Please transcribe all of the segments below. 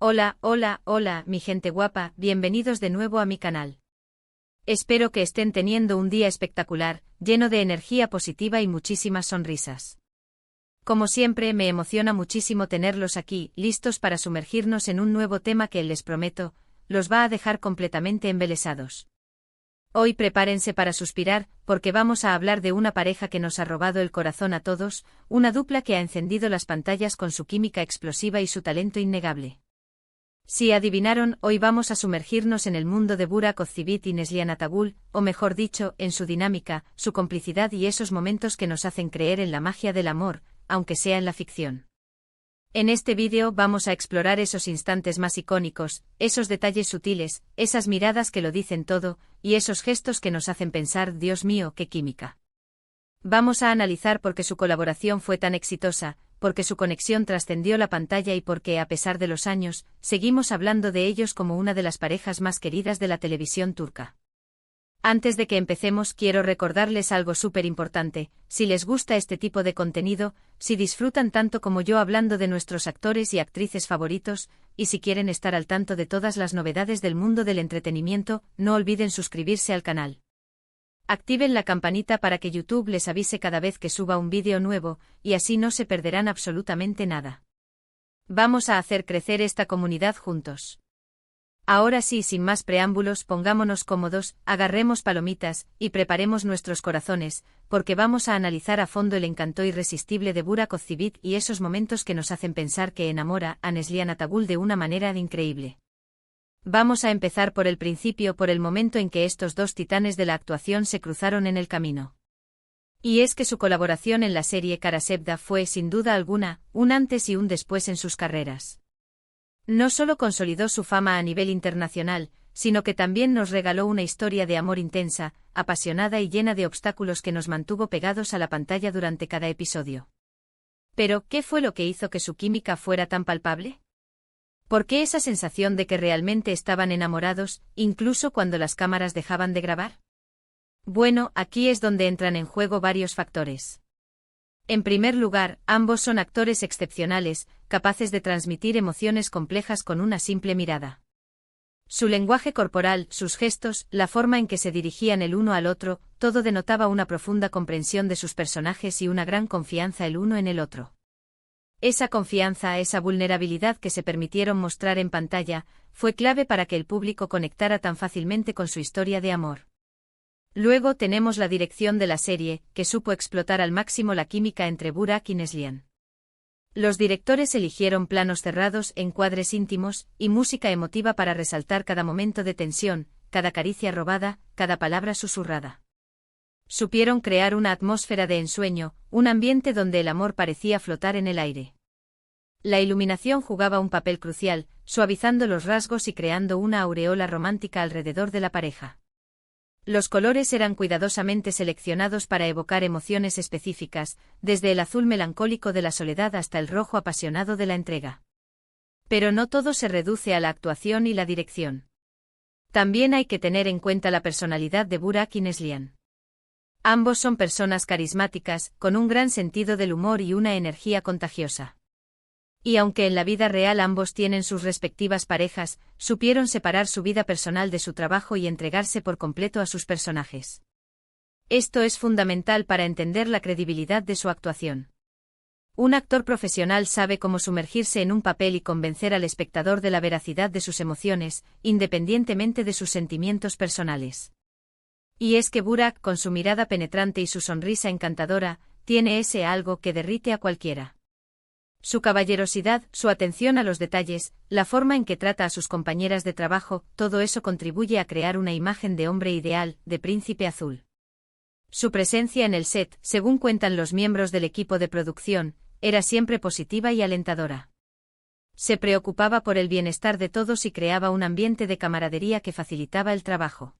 Hola, hola, hola, mi gente guapa, bienvenidos de nuevo a mi canal. Espero que estén teniendo un día espectacular, lleno de energía positiva y muchísimas sonrisas. Como siempre, me emociona muchísimo tenerlos aquí, listos para sumergirnos en un nuevo tema que, les prometo, los va a dejar completamente embelesados. Hoy prepárense para suspirar, porque vamos a hablar de una pareja que nos ha robado el corazón a todos, una dupla que ha encendido las pantallas con su química explosiva y su talento innegable. Si adivinaron, hoy vamos a sumergirnos en el mundo de Burak Özçivit y Neslihan Atagül, o mejor dicho, en su dinámica, su complicidad y esos momentos que nos hacen creer en la magia del amor, aunque sea en la ficción. En este vídeo vamos a explorar esos instantes más icónicos, esos detalles sutiles, esas miradas que lo dicen todo, y esos gestos que nos hacen pensar, Dios mío, qué química. Vamos a analizar por qué su colaboración fue tan exitosa, porque su conexión trascendió la pantalla y porque, a pesar de los años, seguimos hablando de ellos como una de las parejas más queridas de la televisión turca. Antes de que empecemos, quiero recordarles algo súper importante: si les gusta este tipo de contenido, si disfrutan tanto como yo hablando de nuestros actores y actrices favoritos, y si quieren estar al tanto de todas las novedades del mundo del entretenimiento, no olviden suscribirse al canal. Activen la campanita para que YouTube les avise cada vez que suba un vídeo nuevo, y así no se perderán absolutamente nada. Vamos a hacer crecer esta comunidad juntos. Ahora sí, sin más preámbulos, pongámonos cómodos, agarremos palomitas, y preparemos nuestros corazones, porque vamos a analizar a fondo el encanto irresistible de Burak Özçivit y esos momentos que nos hacen pensar que enamora a Neslihan Atagül de una manera increíble. Vamos a empezar por el principio, por el momento en que estos dos titanes de la actuación se cruzaron en el camino. Y es que su colaboración en la serie Kara Sevda fue, sin duda alguna, un antes y un después en sus carreras. No solo consolidó su fama a nivel internacional, sino que también nos regaló una historia de amor intensa, apasionada y llena de obstáculos que nos mantuvo pegados a la pantalla durante cada episodio. Pero, ¿qué fue lo que hizo que su química fuera tan palpable? ¿Por qué esa sensación de que realmente estaban enamorados, incluso cuando las cámaras dejaban de grabar? Bueno, aquí es donde entran en juego varios factores. En primer lugar, ambos son actores excepcionales, capaces de transmitir emociones complejas con una simple mirada. Su lenguaje corporal, sus gestos, la forma en que se dirigían el uno al otro, todo denotaba una profunda comprensión de sus personajes y una gran confianza el uno en el otro. Esa confianza, esa vulnerabilidad que se permitieron mostrar en pantalla, fue clave para que el público conectara tan fácilmente con su historia de amor. Luego tenemos la dirección de la serie, que supo explotar al máximo la química entre Burak y Neslihan. Los directores eligieron planos cerrados, encuadres íntimos, y música emotiva para resaltar cada momento de tensión, cada caricia robada, cada palabra susurrada. Supieron crear una atmósfera de ensueño, un ambiente donde el amor parecía flotar en el aire. La iluminación jugaba un papel crucial, suavizando los rasgos y creando una aureola romántica alrededor de la pareja. Los colores eran cuidadosamente seleccionados para evocar emociones específicas, desde el azul melancólico de la soledad hasta el rojo apasionado de la entrega. Pero no todo se reduce a la actuación y la dirección. También hay que tener en cuenta la personalidad de Burak y Neslihan. Ambos son personas carismáticas, con un gran sentido del humor y una energía contagiosa. Y aunque en la vida real ambos tienen sus respectivas parejas, supieron separar su vida personal de su trabajo y entregarse por completo a sus personajes. Esto es fundamental para entender la credibilidad de su actuación. Un actor profesional sabe cómo sumergirse en un papel y convencer al espectador de la veracidad de sus emociones, independientemente de sus sentimientos personales. Y es que Burak, con su mirada penetrante y su sonrisa encantadora, tiene ese algo que derrite a cualquiera. Su caballerosidad, su atención a los detalles, la forma en que trata a sus compañeras de trabajo, todo eso contribuye a crear una imagen de hombre ideal, de príncipe azul. Su presencia en el set, según cuentan los miembros del equipo de producción, era siempre positiva y alentadora. Se preocupaba por el bienestar de todos y creaba un ambiente de camaradería que facilitaba el trabajo.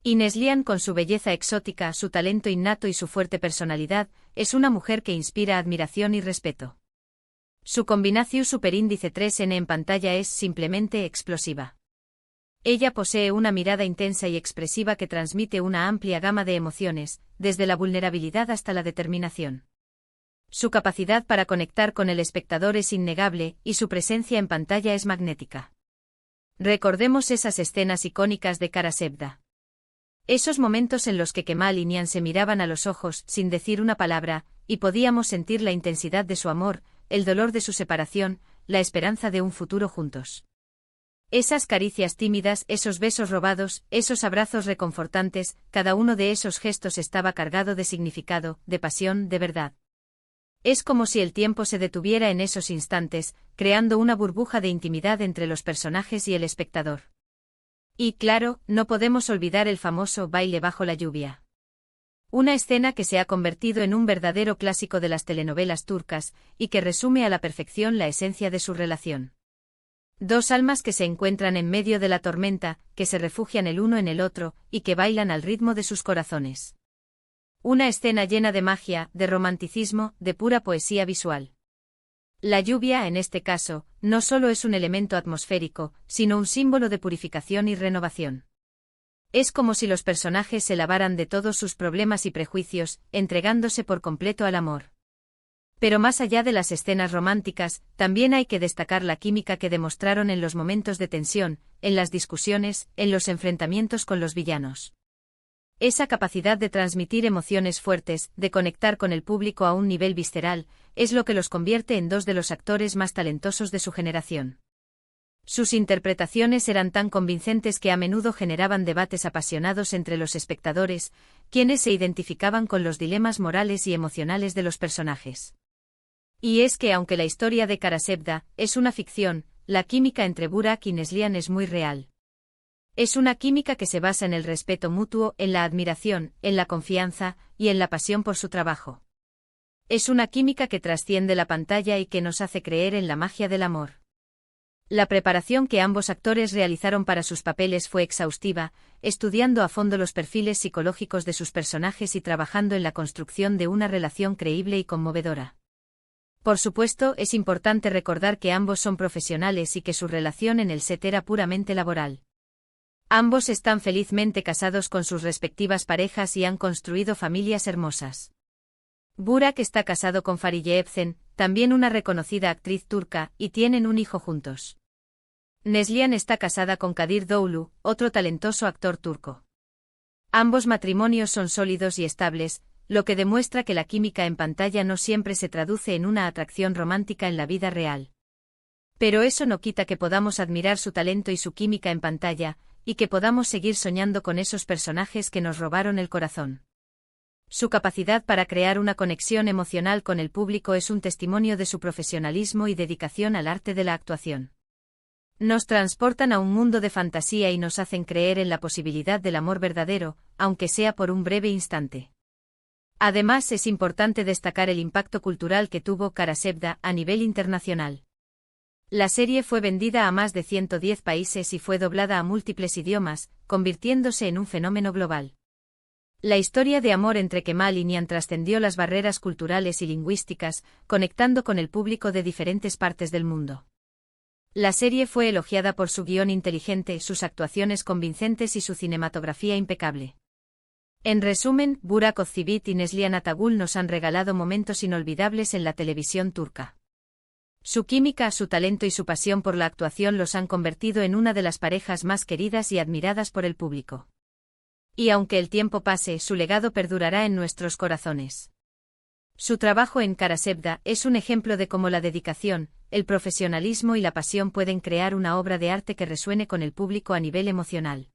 Y Neslihan, con su belleza exótica, su talento innato y su fuerte personalidad, es una mujer que inspira admiración y respeto. Su combinación superíndice 3N en pantalla es simplemente explosiva. Ella posee una mirada intensa y expresiva que transmite una amplia gama de emociones, desde la vulnerabilidad hasta la determinación. Su capacidad para conectar con el espectador es innegable, y su presencia en pantalla es magnética. Recordemos esas escenas icónicas de Karasebda. Esos momentos en los que Kemal y Nihan se miraban a los ojos, sin decir una palabra, y podíamos sentir la intensidad de su amor, el dolor de su separación, la esperanza de un futuro juntos. Esas caricias tímidas, esos besos robados, esos abrazos reconfortantes, cada uno de esos gestos estaba cargado de significado, de pasión, de verdad. Es como si el tiempo se detuviera en esos instantes, creando una burbuja de intimidad entre los personajes y el espectador. Y claro, no podemos olvidar el famoso baile bajo la lluvia. Una escena que se ha convertido en un verdadero clásico de las telenovelas turcas, y que resume a la perfección la esencia de su relación. Dos almas que se encuentran en medio de la tormenta, que se refugian el uno en el otro, y que bailan al ritmo de sus corazones. Una escena llena de magia, de romanticismo, de pura poesía visual. La lluvia, en este caso, no solo es un elemento atmosférico, sino un símbolo de purificación y renovación. Es como si los personajes se lavaran de todos sus problemas y prejuicios, entregándose por completo al amor. Pero más allá de las escenas románticas, también hay que destacar la química que demostraron en los momentos de tensión, en las discusiones, en los enfrentamientos con los villanos. Esa capacidad de transmitir emociones fuertes, de conectar con el público a un nivel visceral, es lo que los convierte en dos de los actores más talentosos de su generación. Sus interpretaciones eran tan convincentes que a menudo generaban debates apasionados entre los espectadores, quienes se identificaban con los dilemas morales y emocionales de los personajes. Y es que aunque la historia de Karasebda es una ficción, la química entre Burak y Neslihan es muy real. Es una química que se basa en el respeto mutuo, en la admiración, en la confianza, y en la pasión por su trabajo. Es una química que trasciende la pantalla y que nos hace creer en la magia del amor. La preparación que ambos actores realizaron para sus papeles fue exhaustiva, estudiando a fondo los perfiles psicológicos de sus personajes y trabajando en la construcción de una relación creíble y conmovedora. Por supuesto, es importante recordar que ambos son profesionales y que su relación en el set era puramente laboral. Ambos están felizmente casados con sus respectivas parejas y han construido familias hermosas. Burak está casado con Fariye Evcen, también una reconocida actriz turca, y tienen un hijo juntos. Neslihan está casada con Kadir Doğulu, otro talentoso actor turco. Ambos matrimonios son sólidos y estables, lo que demuestra que la química en pantalla no siempre se traduce en una atracción romántica en la vida real. Pero eso no quita que podamos admirar su talento y su química en pantalla, y que podamos seguir soñando con esos personajes que nos robaron el corazón. Su capacidad para crear una conexión emocional con el público es un testimonio de su profesionalismo y dedicación al arte de la actuación. Nos transportan a un mundo de fantasía y nos hacen creer en la posibilidad del amor verdadero, aunque sea por un breve instante. Además, es importante destacar el impacto cultural que tuvo Karasebda a nivel internacional. La serie fue vendida a más de 110 países y fue doblada a múltiples idiomas, convirtiéndose en un fenómeno global. La historia de amor entre Kemal y Nihan trascendió las barreras culturales y lingüísticas, conectando con el público de diferentes partes del mundo. La serie fue elogiada por su guión inteligente, sus actuaciones convincentes y su cinematografía impecable. En resumen, Burak Özçivit y Neslihan Atagül nos han regalado momentos inolvidables en la televisión turca. Su química, su talento y su pasión por la actuación los han convertido en una de las parejas más queridas y admiradas por el público. Y aunque el tiempo pase, su legado perdurará en nuestros corazones. Su trabajo en Karasebda es un ejemplo de cómo la dedicación, el profesionalismo y la pasión pueden crear una obra de arte que resuene con el público a nivel emocional.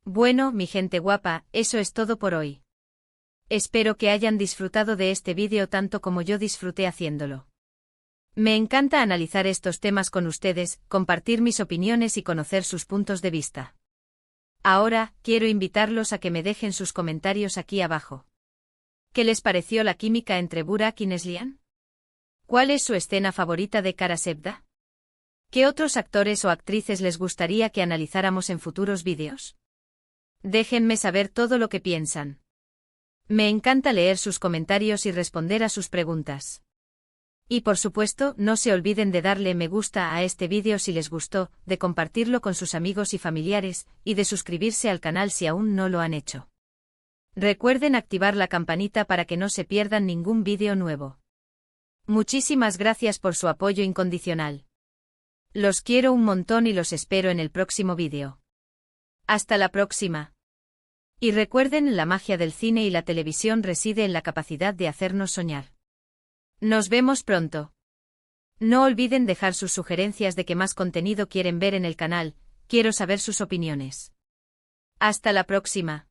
Bueno, mi gente guapa, eso es todo por hoy. Espero que hayan disfrutado de este vídeo tanto como yo disfruté haciéndolo. Me encanta analizar estos temas con ustedes, compartir mis opiniones y conocer sus puntos de vista. Ahora, quiero invitarlos a que me dejen sus comentarios aquí abajo. ¿Qué les pareció la química entre Burak y Neslihan? ¿Cuál es su escena favorita de Karasebda? ¿Qué otros actores o actrices les gustaría que analizáramos en futuros vídeos? Déjenme saber todo lo que piensan. Me encanta leer sus comentarios y responder a sus preguntas. Y por supuesto, no se olviden de darle me gusta a este vídeo si les gustó, de compartirlo con sus amigos y familiares, y de suscribirse al canal si aún no lo han hecho. Recuerden activar la campanita para que no se pierdan ningún vídeo nuevo. Muchísimas gracias por su apoyo incondicional. Los quiero un montón y los espero en el próximo vídeo. Hasta la próxima. Y recuerden, la magia del cine y la televisión reside en la capacidad de hacernos soñar. Nos vemos pronto. No olviden dejar sus sugerencias de qué más contenido quieren ver en el canal, quiero saber sus opiniones. Hasta la próxima.